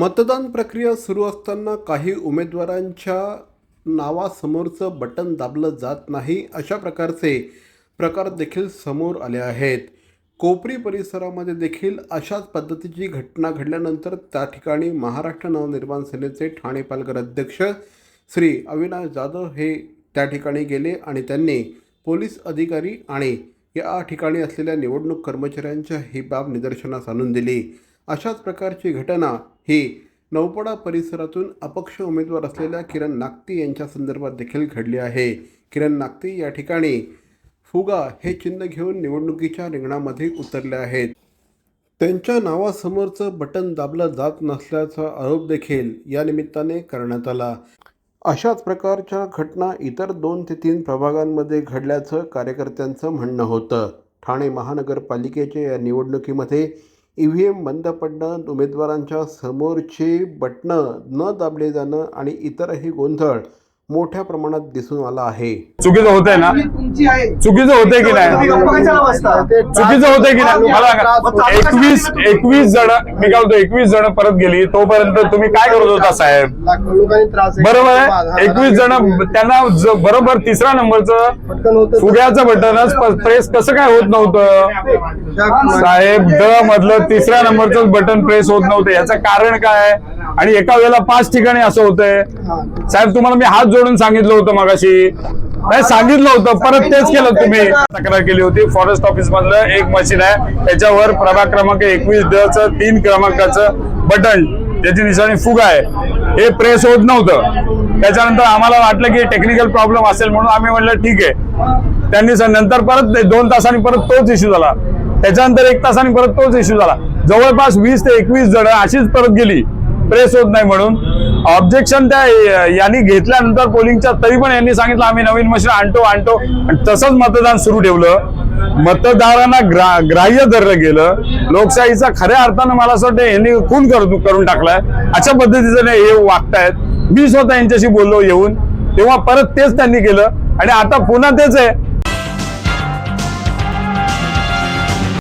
मतदान प्रक्रिया सुरू असताना काही उमेदवारांच्या नावासमोरचं बटन दाबलं जात नाही, अशा प्रकारचे प्रकार देखील समोर आले आहेत। कोपरी परिसरामध्ये देखील अशाच पद्धतीची घटना घडल्यानंतर त्या ठिकाणी महाराष्ट्र नवनिर्माण सेनेचे ठाणे पालघर अध्यक्ष श्री अविनाश जाधव हे त्या ठिकाणी गेले आणि त्यांनी पोलीस अधिकारी आणि या ठिकाणी असलेल्या निवडणूक कर्मचाऱ्यांच्या ही बाब निदर्शनास आणून दिली। अशाच प्रकारची घटना ही नौपडा परिसरातून अपक्ष उमेदवार असलेल्या किरण नागती यांच्या संदर्भात देखील घडली आहे। किरण नागती या ठिकाणी फुगा हे चिन्ह घेऊन निवडणुकीच्या रिंगणामध्ये उतरले आहेत। त्यांच्या नावासमोरचं बटन दाबलं जात नसल्याचा आरोप देखील या निमित्ताने करण्यात आला। अशाच प्रकारच्या घटना इतर 2 ते 3 प्रभागांमध्ये घडल्याचं कार्यकर्त्यांचं म्हणणं होतं। ठाणे महानगरपालिकेच्या या निवडणुकीमध्ये EVM बंद पडणं, उमेदवारांच्या समोरचे बटणं न दाबले जाणं आणि इतरही गोंधळ मोठ्या प्रमाणात दिसून आला आहे। चुकीचं होतंय ना? चुकीचं होतंय की नाही? चुकीचं होतंय की नाही? मला 21 जण, मी काय बोलतो 21 जण परत गेली, तोपर्यंत तुम्ही काय करत होता साहेब? बरोबर आहे, 21 जण त्यांना बरोबर तिसरा नंबरचं फुग्याचं बटनच प्रेस कसं काय होत नव्हतं साहेब? ड मधलं तिसऱ्या नंबरचं बटन प्रेस होत नव्हतं, याचं कारण काय? आणि एका वेळेला 5 ठिकाणी असं होतंय साहेब। तुम्हाला मी हात जोडून सांगितलं होतं मगाशी, नाही सांगितलं होतं, परत तेच केलं तुम्ही। तक्रार केली होती, फॉरेस्ट ऑफिस मधलं एक मशीन आहे, त्याच्यावर प्रभाग क्रमांक 21 3 क्रमांकाचं बटन ज्याची निशाणी फुगा आहे हे प्रेस होत नव्हतं। त्याच्यानंतर आम्हाला वाटलं की टेक्निकल प्रॉब्लेम असेल म्हणून आम्ही म्हणलं ठीक आहे। त्यांनी नंतर परत 2 तासांनी परत तोच इश्यू झाला, त्याच्यानंतर 1 तासांनी परत तोच इश्यू झाला। जवळपास 20 ते 21 जण अशीच परत गेली प्रेस होत नाही म्हणून। ऑब्जेक्शन त्या यांनी घेतल्यानंतर पोलिंगच्या, तरी पण यांनी सांगितलं आम्ही नवीन मशीन आणतो आणि तसंच मतदान सुरू ठेवलं। मतदारांना ग्राह्य धरलं गेलं। लोकशाहीचा खऱ्या अर्थानं मला असं वाटतं यांनी खून करून टाकलाय। अशा पद्धतीचं हे वागतायत। मी स्वतः यांच्याशी बोललो येऊन, तेव्हा परत तेच त्यांनी केलं आणि आता पुन्हा तेच आहे।